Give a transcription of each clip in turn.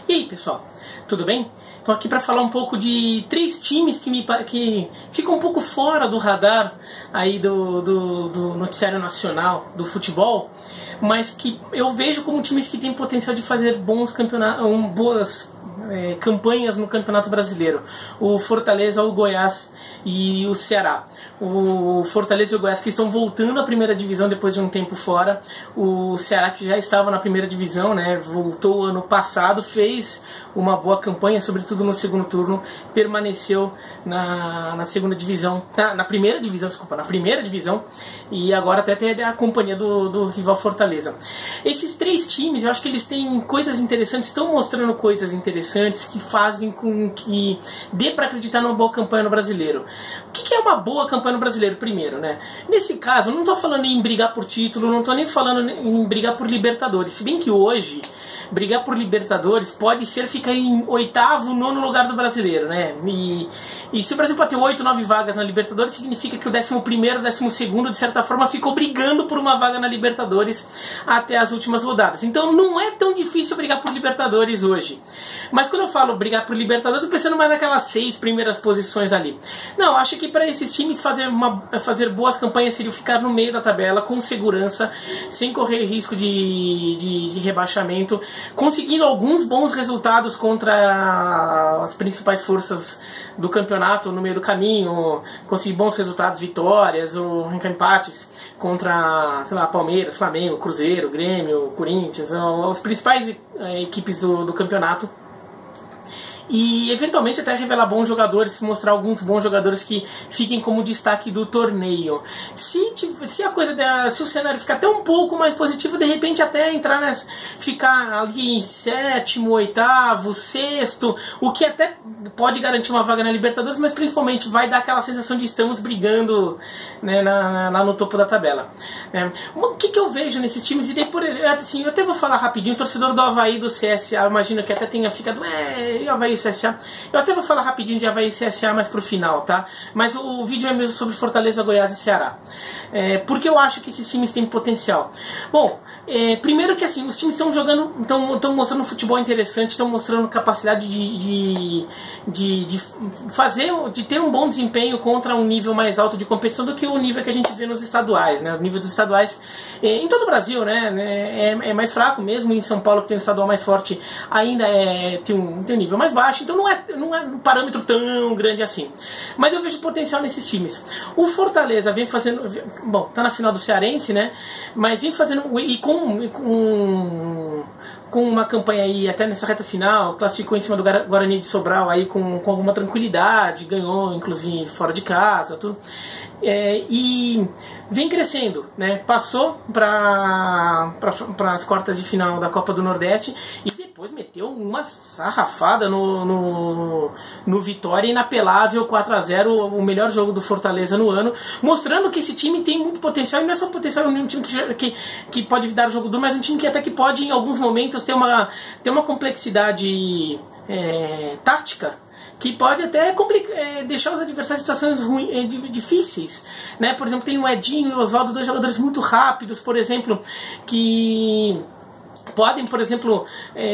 E aí, pessoal, tudo bem? Estou aqui para falar um pouco de três times que ficam um pouco fora do radar aí do noticiário nacional do futebol, mas que eu vejo como times que têm potencial de fazer bons campeonatos, boas campanhas no Campeonato Brasileiro. O Fortaleza, o Goiás e o Ceará. O Fortaleza e o Goiás que estão voltando à primeira divisão depois de um tempo fora. O Ceará, que já estava na primeira divisão, né, voltou ano passado, fez uma boa campanha, sobretudo no segundo turno, permaneceu na segunda divisão, na primeira divisão, e agora até tem a companhia do rival Fortaleza. Esses três times, eu acho que eles têm coisas interessantes, estão mostrando coisas interessantes que fazem com que dê para acreditar numa boa campanha no Brasileiro. O que é uma boa campanha no Brasileiro, primeiro, né? Nesse caso, eu não estou falando em brigar por título, não estou nem falando em brigar por Libertadores, se bem que hoje brigar por Libertadores pode ser ficar em oitavo, nono lugar do Brasileiro, né? E se o Brasil pode ter 8, 9 vagas na Libertadores, significa que o 11º, 12º, de certa forma, ficou brigando por uma vaga na Libertadores até as últimas rodadas. Então não é tão difícil brigar por Libertadores hoje. Mas quando eu falo brigar por Libertadores, eu tô pensando mais naquelas 6 primeiras posições ali. Não, acho que para esses times fazer boas campanhas seria ficar no meio da tabela, com segurança, sem correr risco de rebaixamento, conseguindo alguns bons resultados contra as principais forças do campeonato no meio do caminho, conseguir bons resultados, vitórias ou arrancar empates contra, sei lá, Palmeiras, Flamengo, Cruzeiro, Grêmio, Corinthians, as principais equipes do campeonato. E eventualmente até revelar bons jogadores, mostrar alguns bons jogadores que fiquem como destaque do torneio. Se o cenário ficar até um pouco mais positivo, de repente até ficar ali em 7º, 8º, 6º, o que até pode garantir uma vaga na Libertadores, mas principalmente vai dar aquela sensação de estamos brigando, né, lá no topo da tabela. O que eu vejo nesses times, e depois, assim, eu até vou falar rapidinho, o torcedor do Avaí e do CSA, imagino que até tenha ficado, e o Avaí CSA. Eu até vou falar rapidinho de Avaí e CSA mais pro final, tá? Mas o vídeo é mesmo sobre Fortaleza, Goiás e Ceará. Porque eu acho que esses times têm potencial. Bom, primeiro que assim, os times estão jogando, estão mostrando um futebol interessante, estão mostrando capacidade de ter um bom desempenho contra um nível mais alto de competição do que o nível que a gente vê nos estaduais, né? O nível dos estaduais em todo o Brasil, né? É mais fraco mesmo. Em São Paulo, que tem um estadual mais forte, ainda tem um nível mais baixo. Então não é um parâmetro tão grande assim. Mas eu vejo potencial nesses times. O Fortaleza vem fazendo... Bom, tá na final do Cearense, né? Mas vem fazendo... E com uma campanha aí, até nessa reta final, classificou em cima do Guarani de Sobral aí com alguma tranquilidade, ganhou inclusive fora de casa, tudo. E vem crescendo, né? Passou para as quartas de final da Copa do Nordeste e depois meteu uma sarrafada no Vitória, inapelável, 4-0, o melhor jogo do Fortaleza no ano, mostrando que esse time tem muito potencial, e não é só potencial, é um time que pode dar jogo duro, mas um time que até que pode em alguns momentos ter uma complexidade tática, que pode até deixar os adversários em situações difíceis, né? Por exemplo, tem o Edinho e o Oswaldo, dois jogadores muito rápidos, por exemplo, que podem, por exemplo,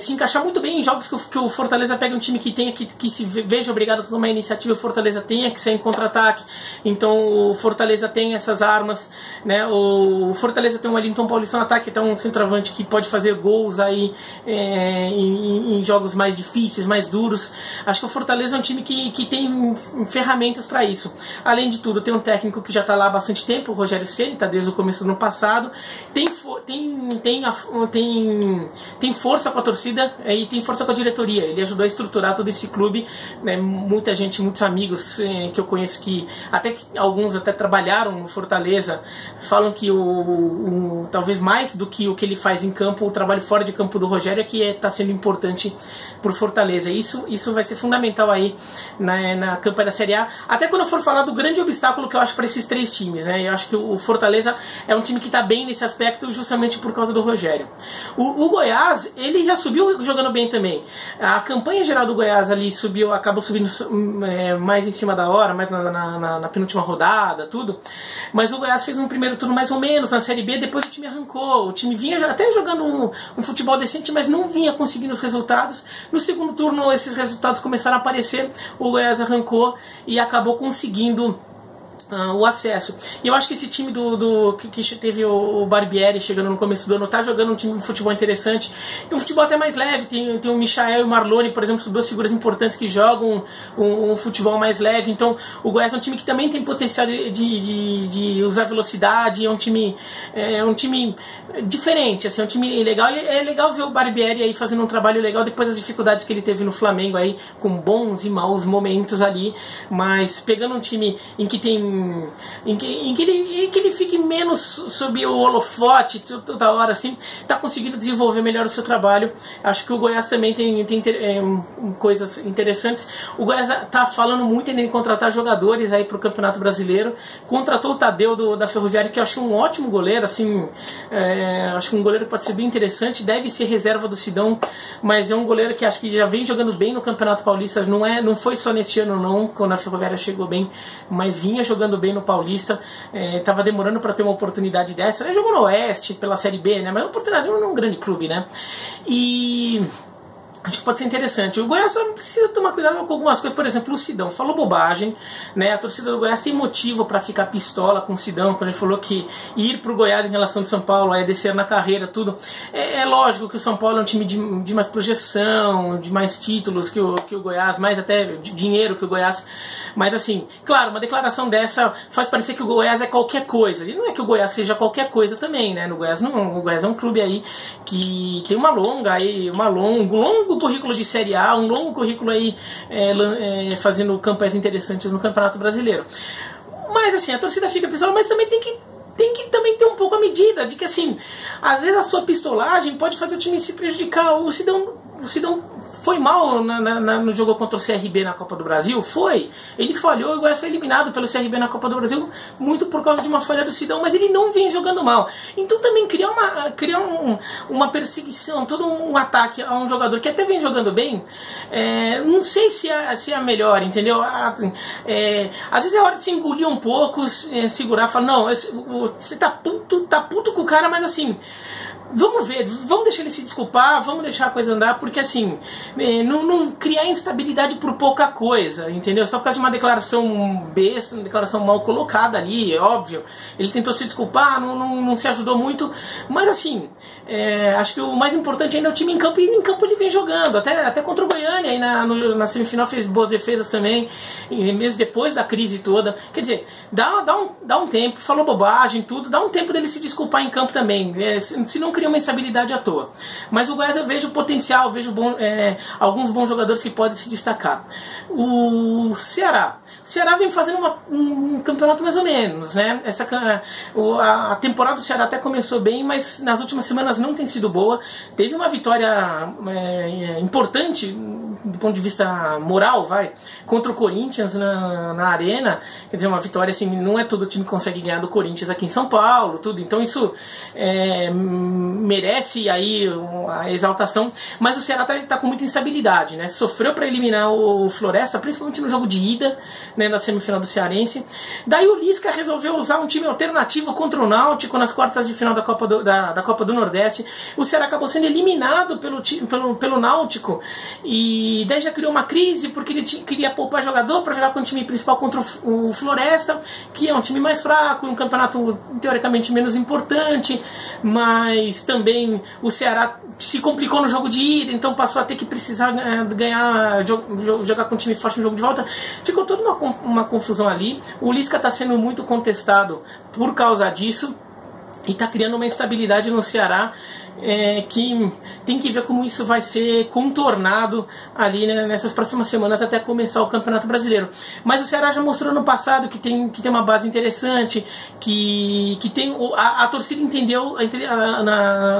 se encaixar muito bem em jogos que o Fortaleza pega um time que se veja obrigado a tomar a iniciativa, o Fortaleza tenha que sair em contra-ataque. Então o Fortaleza tem essas armas, né? O Fortaleza tem um Wellington Paulista no ataque, então um centroavante que pode fazer gols aí em jogos mais difíceis, mais duros. Acho que o Fortaleza é um time que tem ferramentas para isso. Além de tudo, tem um técnico que já está lá há bastante tempo, o Rogério Ceni, está desde o começo do ano passado. Tem força com a torcida e tem força com a diretoria. Ele ajudou a estruturar todo esse clube, né? Muita gente, muitos amigos que eu conheço, que alguns até trabalharam no Fortaleza, falam que talvez mais do que o que ele faz em campo, o trabalho fora de campo do Rogério é que está sendo importante para o Fortaleza. Isso vai ser fundamental aí na campanha da Série A. Até quando eu for falar do grande obstáculo que eu acho para esses três times, né? Eu acho que o Fortaleza é um time que está bem nesse aspecto justamente por causa do Rogério. O Goiás, ele já subiu jogando bem também. A campanha geral do Goiás ali acabou subindo mais em cima da hora, mais na penúltima rodada, tudo. Mas o Goiás fez um primeiro turno mais ou menos na Série B, depois o time arrancou. O time vinha até jogando um futebol decente, mas não vinha conseguindo os resultados resultados. No segundo turno esses resultados começaram a aparecer, o Goiás arrancou e acabou conseguindo o acesso. E eu acho que esse time que teve o Barbieri chegando no começo do ano, tá jogando um time de futebol interessante, tem um futebol até mais leve, tem o Michael e o Marlone, por exemplo, duas figuras importantes que jogam um futebol mais leve. Então o Goiás é um time que também tem potencial de usar velocidade, é um time diferente, assim, é um time legal, e é legal ver o Barbieri aí fazendo um trabalho legal depois das dificuldades que ele teve no Flamengo aí, com bons e maus momentos ali, mas pegando um time em que ele fique menos sob o holofote toda hora, assim, tá conseguindo desenvolver melhor o seu trabalho. Acho que o Goiás também tem coisas interessantes. O Goiás tá falando muito em contratar jogadores aí pro Campeonato Brasileiro, contratou o Tadeu da Ferroviária, que eu acho um ótimo goleiro, assim, acho que um goleiro que pode ser bem interessante, deve ser reserva do Sidão, mas é um goleiro que acho que já vem jogando bem no Campeonato Paulista, não foi só neste ano não, quando a Ferroviária chegou bem, mas vinha jogando bem no Paulista, tava demorando para ter uma oportunidade dessa, ele jogou no Oeste pela Série B, né, mas a oportunidade num grande clube, né, e acho que pode ser interessante. O Goiás só precisa tomar cuidado com algumas coisas. Por exemplo, o Sidão falou bobagem, né? A torcida do Goiás tem motivo para ficar pistola com o Sidão, quando ele falou que ir pro Goiás em relação de São Paulo é descer na carreira, tudo. É lógico que o São Paulo é um time de mais projeção, de mais títulos que o Goiás, mais até de dinheiro que o Goiás. Mas assim, claro, uma declaração dessa faz parecer que o Goiás é qualquer coisa. E não é que o Goiás seja qualquer coisa também, né? No Goiás não. O Goiás é um clube aí que tem um longo currículo de Série A, um longo currículo aí fazendo campanhas interessantes no Campeonato Brasileiro. Mas assim, a torcida fica pistola, mas também tem que também ter um pouco a medida de que, assim, às vezes a sua pistolagem pode fazer o time se prejudicar. O Sidão foi mal no jogo contra o CRB na Copa do Brasil? Foi. Ele falhou e o Goiás foi eliminado pelo CRB na Copa do Brasil muito por causa de uma falha do Sidão, mas ele não vem jogando mal. Então também criar uma perseguição, todo um ataque a um jogador que até vem jogando bem, não sei se é a melhor, entendeu? Às vezes é hora de se engolir um pouco, segurar, falar, não, você tá puto com o cara, mas assim, vamos ver, vamos deixar ele se desculpar, vamos deixar a coisa andar, porque assim, não criar instabilidade por pouca coisa, entendeu? Só por causa de uma declaração besta, uma declaração mal colocada ali, é óbvio. Ele tentou se desculpar, não se ajudou muito, mas assim, acho que o mais importante ainda é o time em campo, e em campo ele vem jogando, até contra o Goiânia, aí na semifinal fez boas defesas também, mesmo depois da crise toda. Quer dizer, dá um tempo, falou bobagem, tudo, dá um tempo dele se desculpar em campo também, se não cria uma instabilidade à toa. Mas o Goiás eu vejo potencial, vejo alguns bons jogadores que podem se destacar. O Ceará vem fazendo um campeonato mais ou menos, né? A temporada do Ceará até começou bem, mas nas últimas semanas não tem sido boa. Teve uma vitória importante do ponto de vista moral, contra o Corinthians na Arena. Quer dizer, uma vitória assim, não é todo time que consegue ganhar do Corinthians aqui em São Paulo, tudo. Então isso merece aí a exaltação, mas o Ceará tá com muita instabilidade, né? Sofreu para eliminar o Floresta, principalmente no jogo de ida, né, na semifinal do Cearense. Daí o Lisca resolveu usar um time alternativo contra o Náutico nas quartas de final da Copa do Nordeste. O Ceará acabou sendo eliminado pelo Náutico, e daí já criou uma crise, porque ele queria poupar jogador para jogar com o time principal contra o Floresta, que é um time mais fraco, um campeonato teoricamente menos importante, mas também o Ceará se complicou no jogo de ida, então passou a ter que precisar jogar com um time forte no jogo de volta. Ficou toda uma confusão ali. O Lisca está sendo muito contestado por causa disso e está criando uma instabilidade no Ceará, que tem que ver como isso vai ser contornado ali, né, nessas próximas semanas até começar o Campeonato Brasileiro. Mas o Ceará já mostrou no passado que tem uma base interessante, que tem a torcida entendeu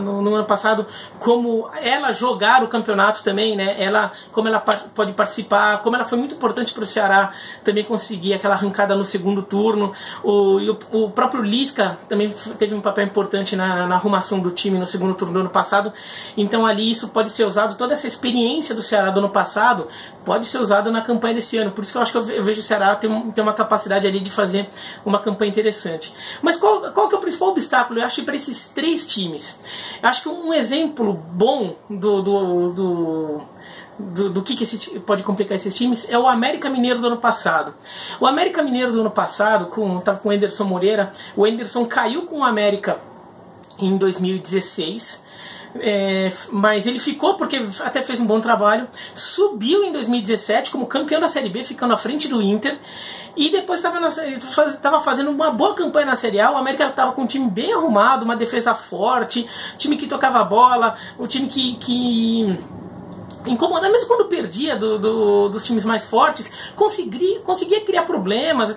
no ano passado como ela jogar o campeonato também, né? Como ela pode participar, como ela foi muito importante para o Ceará também conseguir aquela arrancada no segundo turno. O próprio Lisca também teve um papel importante na arrumação do time no segundo turno título do ano passado. Então ali isso pode ser usado, toda essa experiência do Ceará do ano passado pode ser usada na campanha desse ano. Por isso que eu acho que eu vejo o Ceará ter uma capacidade ali de fazer uma campanha interessante. Mas qual que é o principal obstáculo? Eu acho que para esses três times, eu acho que um exemplo bom do que pode complicar esses times é o América Mineiro do ano passado. O América Mineiro do ano passado estava com o Enderson Moreira. O Enderson caiu com o América em 2016, mas ele ficou porque até fez um bom trabalho, subiu em 2017 como campeão da Série B, ficando à frente do Inter, e depois estava fazendo uma boa campanha na Série A. O América estava com um time bem arrumado, uma defesa forte, time que tocava a bola, um time que incomodar, mesmo quando perdia dos times mais fortes, conseguia criar problemas,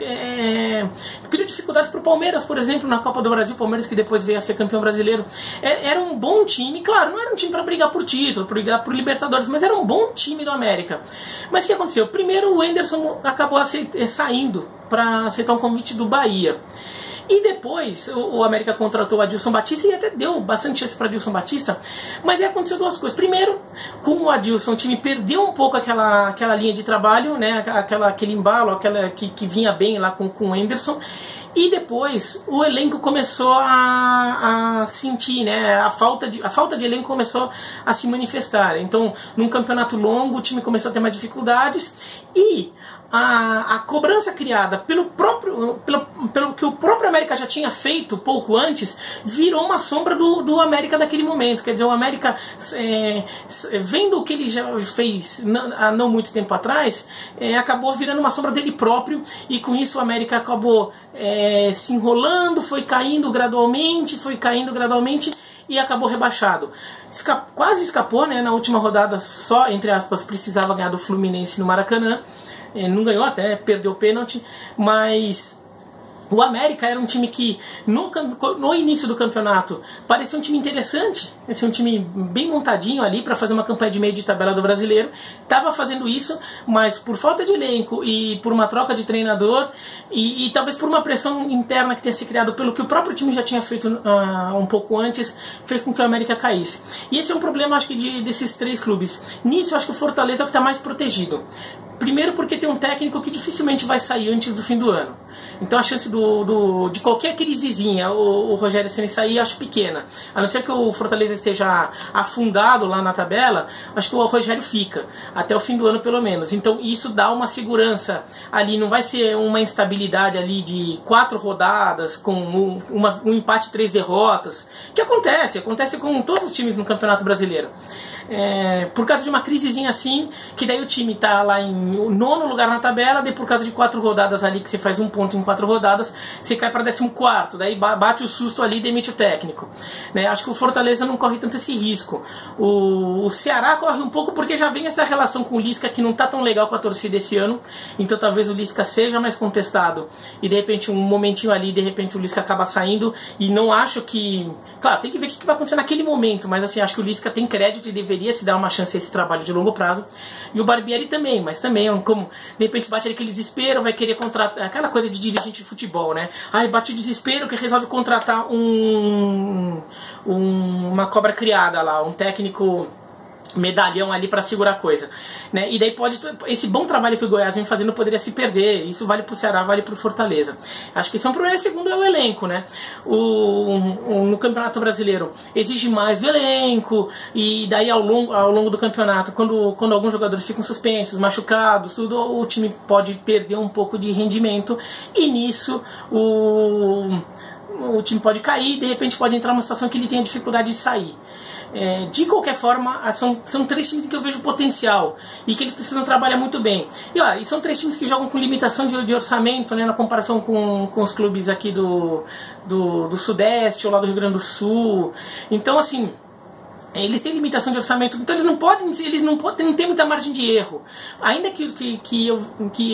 criou dificuldades para o Palmeiras, por exemplo, na Copa do Brasil. Palmeiras, que depois veio a ser campeão brasileiro, era um bom time. Claro, não era um time para brigar por título, para brigar por Libertadores, mas era um bom time do América. Mas o que aconteceu? Primeiro, o Enderson acabou saindo para aceitar um convite do Bahia. E depois o América contratou o Adilson Batista e até deu bastante chance para Adilson Batista, mas aí aconteceu duas coisas. Primeiro, com o Adilson, o time perdeu um pouco aquela linha de trabalho, né, aquele embalo, que vinha bem lá com o Enderson. E depois o elenco começou a sentir, né, a falta de elenco começou a se manifestar. Então, num campeonato longo, o time começou a ter mais dificuldades, e a cobrança criada pelo que o próprio América já tinha feito pouco antes virou uma sombra do América daquele momento. Quer dizer, o América, vendo o que ele já fez há não muito tempo atrás, acabou virando uma sombra dele próprio, e com isso o América acabou se enrolando, foi caindo gradualmente e acabou rebaixado. Quase escapou, né, na última rodada, só, entre aspas, precisava ganhar do Fluminense no Maracanã. Não ganhou, até perdeu o pênalti, mas o América era um time que no início do campeonato parecia um time interessante, um time bem montadinho ali para fazer uma campanha de meio de tabela do Brasileiro. Estava fazendo isso, mas por falta de elenco e por uma troca de treinador e talvez por uma pressão interna que tenha se criado pelo que o próprio time já tinha feito um pouco antes, fez com que o América caísse. E esse é um problema, acho que, desses três clubes. Nisso, acho que o Fortaleza é o que está mais protegido. Primeiro porque tem um técnico que dificilmente vai sair antes do fim do ano. Então a chance de qualquer crisezinha o Rogério Ceni sair, acho pequena. A não ser que o Fortaleza esteja afundado lá na tabela, acho que o Rogério fica até o fim do ano pelo menos. Então isso dá uma segurança ali, não vai ser uma instabilidade ali de 4 rodadas com um empate e 3 derrotas, que acontece com todos os times no Campeonato Brasileiro. Por causa de uma crisezinha assim, que daí o time tá lá em 9º lugar na tabela, daí por causa de 4 rodadas ali, que você faz um ponto em 4 rodadas, você cai para 14º, daí bate o susto ali e demite o técnico, né? Acho que o Fortaleza não corre tanto esse risco. O Ceará corre um pouco porque já vem essa relação com o Lisca que não tá tão legal com a torcida esse ano, então talvez o Lisca seja mais contestado e de repente um momentinho ali, de repente o Lisca acaba saindo, e não acho que... Claro, tem que ver o que vai acontecer naquele momento, mas assim, acho que o Lisca tem crédito e deveria se dar uma chance a esse trabalho de longo prazo, e o Barbieri também, mas também como de repente bate aquele desespero, vai querer contratar, aquela coisa de dirigente de futebol, né? Aí bate o desespero que resolve contratar uma cobra criada lá, um técnico medalhão ali para segurar a coisa, né? E daí esse bom trabalho que o Goiás vem fazendo poderia se perder. Isso vale pro Ceará, vale pro Fortaleza. Acho que esse é um problema. Segundo é o elenco, né? No Campeonato Brasileiro exige mais do elenco, e daí ao longo do campeonato, quando alguns jogadores ficam suspensos, machucados, tudo, o time pode perder um pouco de rendimento, e nisso o time pode cair, de repente pode entrar numa situação que ele tenha dificuldade de sair. De qualquer forma, são 3 times que eu vejo potencial e que eles precisam trabalhar muito bem. E são 3 times que jogam com limitação de orçamento, né, na comparação com os clubes aqui do Sudeste ou lá do Rio Grande do Sul. Então, assim, eles têm limitação de orçamento, então eles não têm muita margem de erro. Ainda que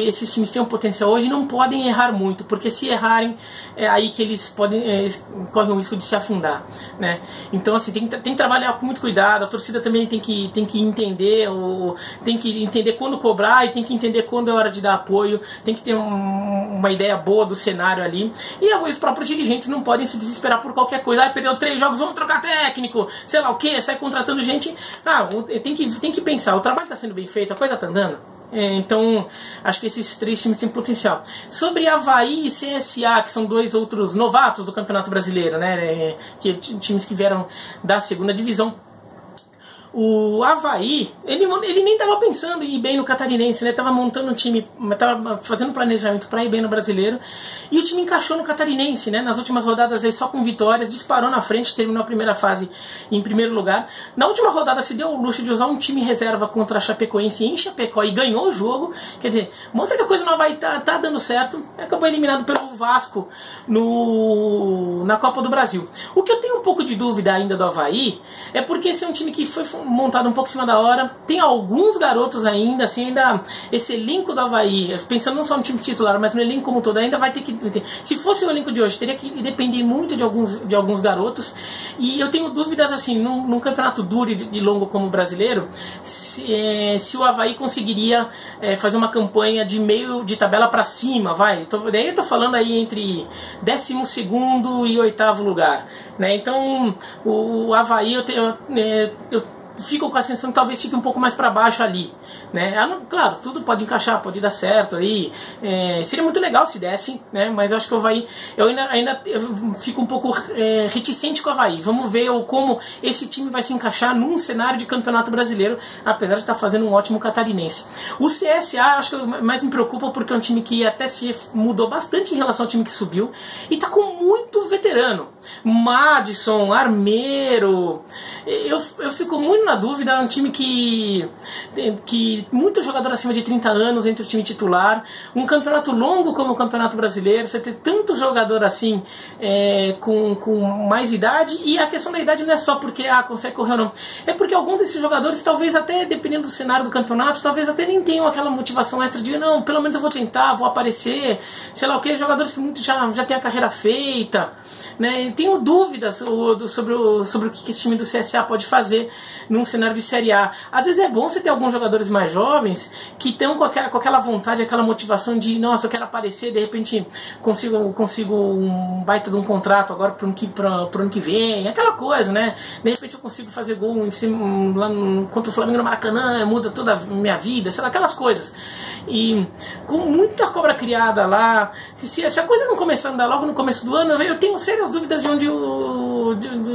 esses times tenham potencial hoje, não podem errar muito, porque se errarem, é aí que eles correm o risco de se afundar, né? Então, assim, tem que trabalhar com muito cuidado. A torcida também tem que entender quando cobrar, e tem que entender quando é hora de dar apoio. Tem que ter uma ideia boa do cenário ali, e os próprios dirigentes não podem se desesperar por qualquer coisa. Ah, perdeu 3 jogos, vamos trocar técnico, sei lá o que, sai contratando gente. Tem que pensar, o trabalho está sendo bem feito, a coisa está andando. Então, acho que esses 3 times têm potencial. Sobre Avaí e CSA, que são 2 outros novatos do Campeonato Brasileiro, né, times que vieram da segunda divisão. O Avaí, ele nem estava pensando em ir bem no Catarinense, né? Estava montando um time, estava fazendo planejamento para ir bem no Brasileiro, e o time encaixou no Catarinense, né? Nas últimas rodadas aí só com vitórias, disparou na frente, terminou a primeira fase em primeiro lugar. Na última rodada se deu o luxo de usar um time reserva contra a Chapecoense em Chapecó e ganhou o jogo. Quer dizer, mostra que a coisa no Avaí tá dando certo. Acabou eliminado pelo Vasco na Copa do Brasil. O que eu tenho um pouco de dúvida ainda do Avaí é porque esse é um time que foi montado um pouco em cima da hora, tem alguns garotos ainda, assim, ainda esse elenco do Avaí, pensando não só no time titular, mas no elenco como todo, ainda vai ter que, se fosse o elenco de hoje, teria que depender muito de alguns garotos, e eu tenho dúvidas, assim, num campeonato duro e longo como o brasileiro, se o Avaí conseguiria fazer uma campanha de meio de tabela para cima, daí eu tô falando aí entre 12º e 8º lugar, né? Então o Avaí eu fico com a sensação que talvez fique um pouco mais para baixo ali, né? Claro, tudo pode encaixar, pode dar certo aí, seria muito legal se desse, né? Mas eu acho que o Avaí, eu ainda fico um pouco reticente com o Avaí. Vamos ver como esse time vai se encaixar num cenário de campeonato brasileiro, apesar de estar fazendo um ótimo catarinense. O CSA, acho que mais me preocupa porque é um time que até se mudou bastante em relação ao time que subiu, e está com muito veterano, Madison, Armeiro. Eu fico muito na dúvida. É um time que muito jogador acima de 30 anos entre o time titular, um campeonato longo como o Campeonato Brasileiro, você ter tanto jogador assim com mais idade, e a questão da idade não é só porque consegue correr ou não, é porque alguns desses jogadores, talvez até dependendo do cenário do campeonato, talvez até nem tenham aquela motivação extra de não, pelo menos eu vou tentar, vou aparecer, sei lá o que, jogadores que muito já têm a carreira feita, né? Tenho dúvidas sobre o que esse time do CSA pode fazer num cenário de Série A. Às vezes é bom você ter alguns jogadores mais jovens que estão com aquela vontade, aquela motivação de, nossa, eu quero aparecer, de repente consigo um baita de um contrato agora pro ano que vem, aquela coisa, né? De repente eu consigo fazer gol lá contra o Flamengo no Maracanã, muda toda a minha vida, sei lá, aquelas coisas. E com muita cobra criada lá, se a coisa não começar a andar logo no começo do ano, eu tenho sérias dúvidas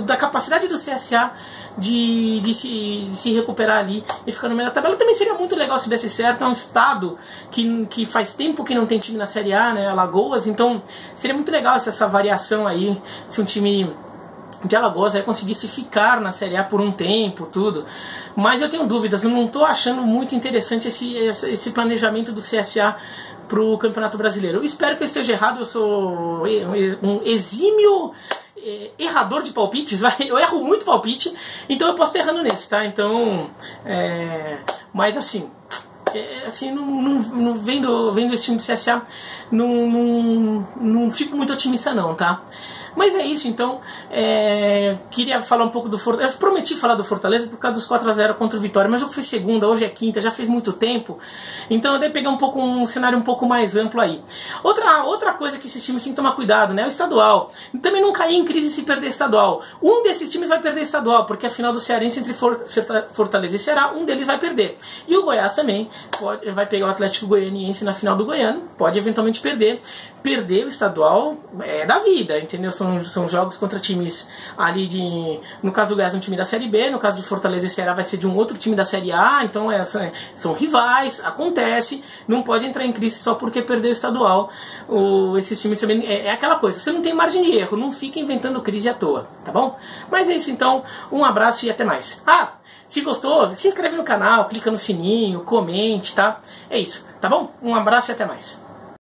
da capacidade do CSA de se recuperar ali e ficar no meio da tabela. Também seria muito legal se desse certo. É um estado que faz tempo que não tem time na Série A, né, Alagoas, então seria muito legal essa variação aí, se um time de Alagoas aí conseguisse ficar na Série A por um tempo, tudo. Mas eu tenho dúvidas, eu não estou achando muito interessante esse planejamento do CSA para o Campeonato Brasileiro. Eu espero que eu esteja errado, eu sou um exímio errador de palpites, eu erro muito palpite, então eu posso estar errando nesse, tá? Então, mas assim, vendo esse time do CSA, não fico muito otimista não, tá? Mas é isso, então, queria falar um pouco do Fortaleza. Eu prometi falar do Fortaleza por causa dos 4-0 contra o Vitória, mas o jogo foi segunda, hoje é quinta, já fez muito tempo, então eu dei pegar um cenário um pouco mais amplo aí. Outra coisa que esses times têm que tomar cuidado, né, é o estadual. Também não cair em crise se perder estadual. Um desses times vai perder estadual, porque a final do Cearense entre Fortaleza e Ceará, um deles vai perder. E o Goiás também vai pegar o Atlético Goianiense na final do Goiano, pode eventualmente perder. Perder o estadual é da vida, entendeu? São jogos contra times ali no caso do Goiás, um time da Série B, no caso de Fortaleza e Ceará vai ser de um outro time da Série A, então são rivais, acontece, não pode entrar em crise só porque perdeu o estadual. Esses times também, é aquela coisa, você não tem margem de erro, não fica inventando crise à toa, tá bom? Mas é isso então, um abraço e até mais. Se gostou, se inscreve no canal, clica no sininho, comente, tá? É isso, tá bom? Um abraço e até mais.